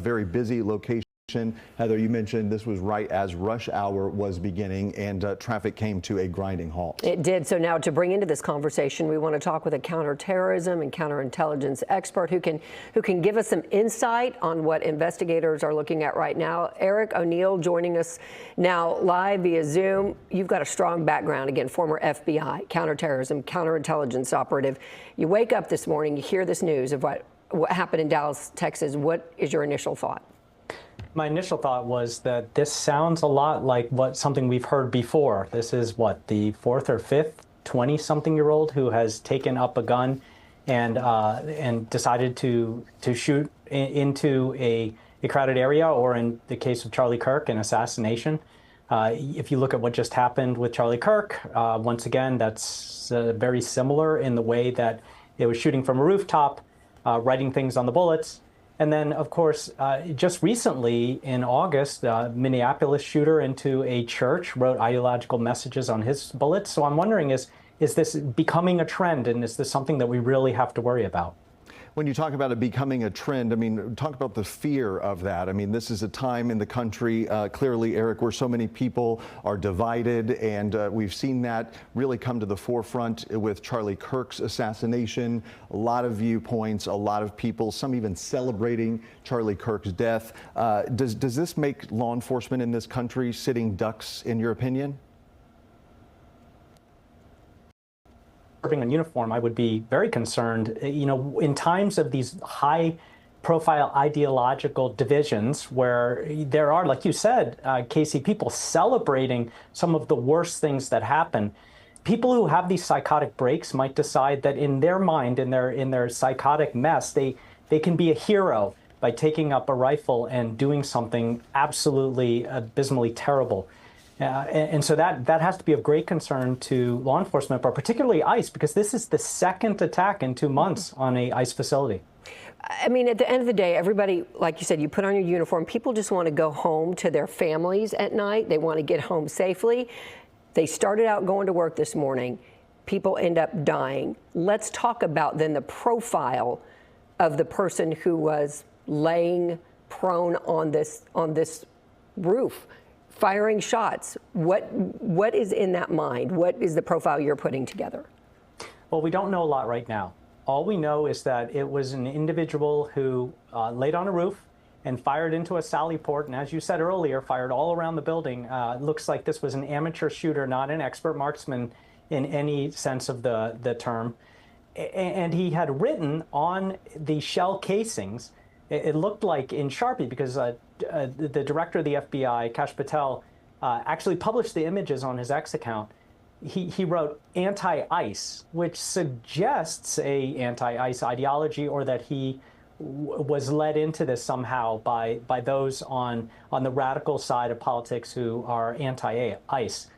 very busy location. Heather, you mentioned this was right as rush hour was beginning and traffic came to a grinding halt. It did. So now to bring into this conversation, we want to talk with a counterterrorism and counterintelligence expert who can give us some insight on what investigators are looking at right now. ONeill joining us now live via Zoom. You've got a strong background, again, former FBI, counterterrorism, counterintelligence operative. You wake up this morning, you hear this news of what happened in Dallas, Texas. What is your initial thought? My initial thought was that this sounds a lot like something we've heard before. This is what, the fourth or fifth 20-something-year-old who has taken up a gun and decided to shoot into a crowded area, or in the case of Charlie Kirk, an assassination. If you look at what just happened with Charlie Kirk, once again, that's very similar in the way that it was shooting from a rooftop, writing things on the bullets. And then, of course, just recently in August, Minneapolis shooter into a church wrote ideological messages on his bullets. So I'm wondering, is this becoming a trend, and is this something that we really have to worry about? When you talk about it becoming a trend, I mean, talk about the fear of that. I mean, this is a time in the country, clearly, Eric, where so many people are divided, and we've seen that really come to the forefront with Charlie Kirk's assassination. A lot of viewpoints, a lot of people, some even celebrating Charlie Kirk's death. Does this make law enforcement in this country sitting ducks, in your opinion? Serving in uniform, I would be very concerned. You know, in times of these high-profile ideological divisions, where there are, like you said, Casey, people celebrating some of the worst things that happen, people who have these psychotic breaks might decide that in their mind, in their psychotic mess, they can be a hero by taking up a rifle and doing something absolutely abysmally terrible. And so that has to be of great concern to law enforcement, but particularly ICE, because this is the second attack in 2 months on a ICE facility. I mean, at the end of the day, everybody, like you said, you put on your uniform. People just want to go home to their families at night. They want to get home safely. They started out going to work this morning. People end up dying. Let's talk about then the profile of the person who was laying prone on this roof, firing shots. What is in that mind? What is the profile you're putting together? Well, we don't know a lot right now. All we know is that it was an individual who laid on a roof and fired into a sally port, and as you said earlier, fired all around the building. It looks like this was an amateur shooter, not an expert marksman in any sense of the term. And he had written on the shell casings, it looked like in Sharpie, because the director of the FBI, Kash Patel, actually published the images on his X account. He wrote anti-ICE, which suggests a anti-ICE ideology, or that he was led into this somehow by those on the radical side of politics who are anti-ICE.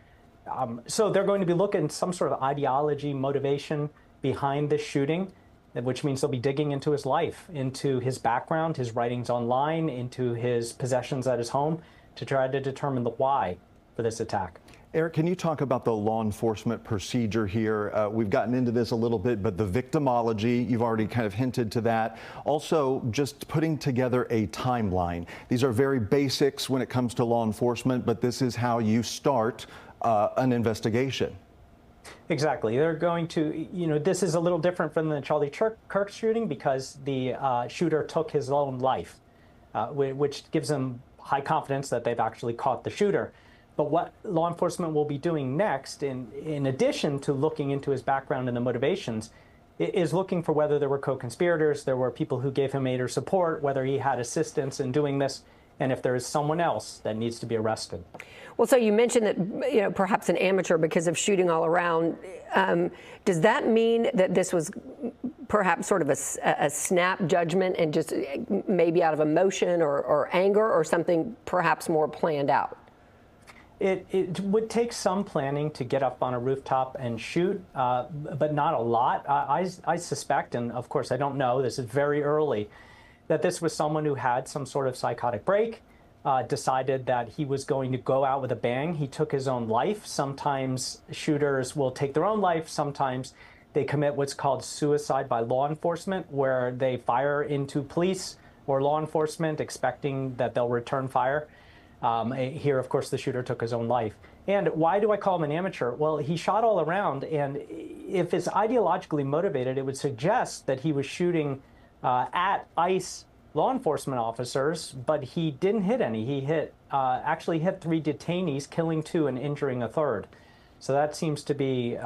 So they're going to be looking at some sort of ideology, motivation behind this shooting, which means they'll be digging into his life, into his background, his writings online, into his possessions at his home, to try to determine the why for this attack. Eric, can you talk about the law enforcement procedure here? We've gotten into this a little bit, but the victimology, you've already kind of hinted to that. Also, just putting together a timeline. These are very basics when it comes to law enforcement, but this is how you start an investigation. Exactly. They're going to, this is a little different from the Charlie Kirk shooting, because the shooter took his own life, which gives them high confidence that they've actually caught the shooter. But what law enforcement will be doing next, in addition to looking into his background and the motivations, is looking for whether there were co-conspirators, there were people who gave him aid or support, whether he had assistance in doing this, and if there is someone else that needs to be arrested. Well, so you mentioned that perhaps an amateur because of shooting all around. Does that mean that this was perhaps sort of a snap judgment and just maybe out of emotion or anger, or something perhaps more planned out? It would take some planning to get up on a rooftop and shoot, but not a lot. I suspect, and of course I don't know, this is very early, that this was someone who had some sort of psychotic break, decided that he was going to go out with a bang. He took his own life. Sometimes shooters will take their own life. Sometimes they commit what's called suicide by law enforcement, where they fire into police or law enforcement expecting that they'll return fire. Here, of course, the shooter took his own life. And why do I call him an amateur? Well, he shot all around, and if it's ideologically motivated, it would suggest that he was shooting at ICE law enforcement officers, but he didn't hit any. He actually hit 3 detainees, killing 2 and injuring a 3rd. So that seems to be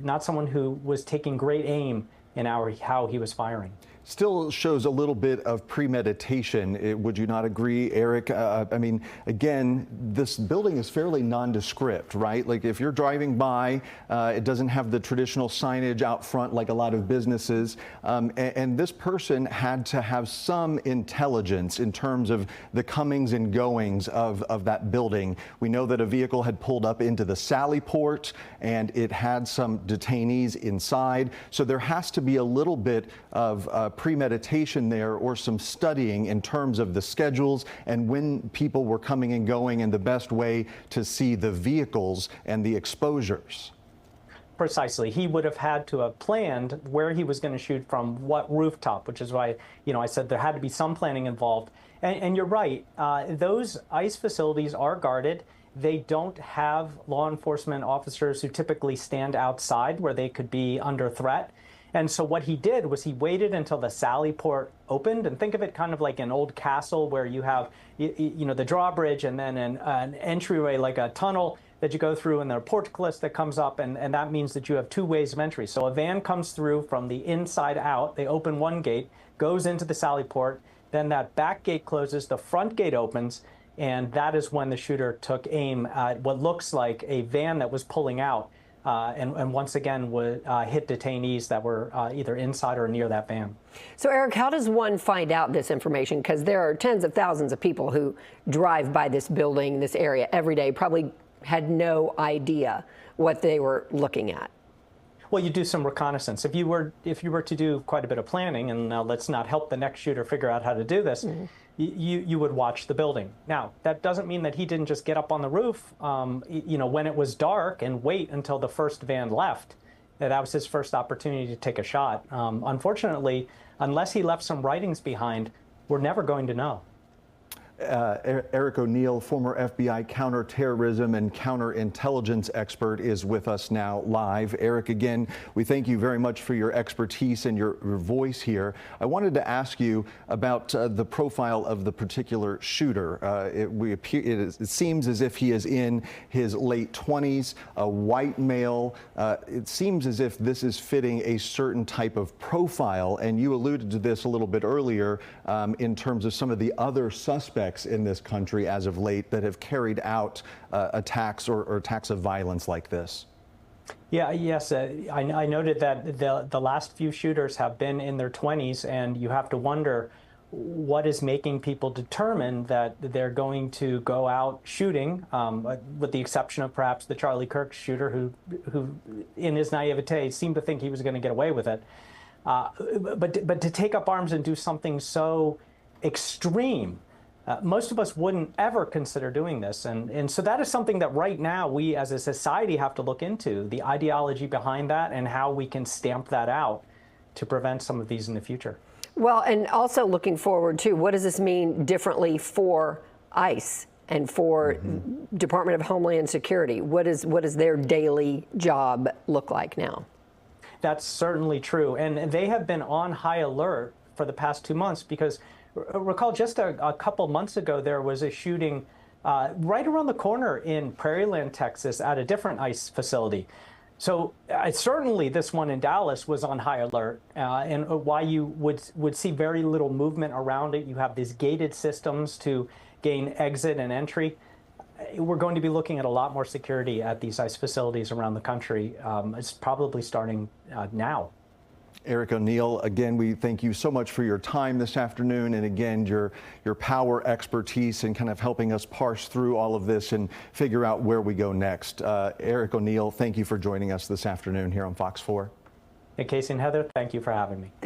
not someone who was taking great aim in how he was firing. Still shows a little bit of premeditation. Would you not agree, Eric? I mean, again, this building is fairly nondescript, right? Like if you're driving by, it doesn't have the traditional signage out front like a lot of businesses. And this person had to have some intelligence in terms of the comings and goings of that building. We know that a vehicle had pulled up into the Sally Port and it had some detainees inside. So there has to be a little bit of premeditation there, or some studying in terms of the schedules and when people were coming and going, and the best way to see the vehicles and the exposures. Precisely. He would have had to have planned where he was going to shoot from what rooftop, which is why, I said there had to be some planning involved. And you're right. Those ICE facilities are guarded. They don't have law enforcement officers who typically stand outside where they could be under threat. And so what he did was he waited until the Sally Port opened, and think of it kind of like an old castle where you have, the drawbridge and then an entryway, like a tunnel that you go through, and then a portcullis that comes up, and that means that you have 2 ways of entry. So a van comes through from the inside out. They open one gate, goes into the Sally Port, then that back gate closes, the front gate opens, and that is when the shooter took aim at what looks like a van that was pulling out. And once again would hit detainees that were either inside or near that van. So, Eric, how does one find out this information? Because there are tens of thousands of people who drive by this building, this area every day, probably had no idea what they were looking at. Well, you do some reconnaissance. If you were to do quite a bit of planning, and now let's not help the next shooter figure out how to do this, you would watch the building. Now, that doesn't mean that he didn't just get up on the roof, when it was dark and wait until the first van left. That was his first opportunity to take a shot. Unfortunately, unless he left some writings behind, we're never going to know. Eric ONeill, former FBI counterterrorism and counterintelligence expert, is with us now live. Eric, again, we thank you very much for your expertise and your voice here. I wanted to ask you about the profile of the particular shooter. It seems as if he is in his late 20s, a white male. It seems as if this is fitting a certain type of profile, and you alluded to this a little bit earlier in terms of some of the other suspects in this country as of late that have carried out attacks or attacks of violence like this. Yes, I noted that the last few shooters have been in their 20s, and you have to wonder what is making people determine that they're going to go out shooting, with the exception of perhaps the Charlie Kirk shooter who in his naivete seemed to think he was going to get away with it. But to take up arms and do something so extreme, most of us wouldn't ever consider doing this. And so that is something that right now we as a society have to look into, the ideology behind that and how we can stamp that out to prevent some of these in the future. Well, and also looking forward too, what does this mean differently for ICE and for Department of Homeland Security? What does their daily job look like now? That's certainly true. And they have been on high alert for the past 2 months because recall just a couple months ago, there was a shooting right around the corner in Prairieland, Texas, at a different ICE facility. So certainly this one in Dallas was on high alert, and why you would see very little movement around it. You have these gated systems to gain exit and entry. We're going to be looking at a lot more security at these ICE facilities around the country. It's probably starting now. Eric ONeill, again, we thank you so much for your time this afternoon, and again, your power expertise and kind of helping us parse through all of this and figure out where we go next. Eric ONeill, thank you for joining us this afternoon here on Fox 4. And Casey and Heather, thank you for having me.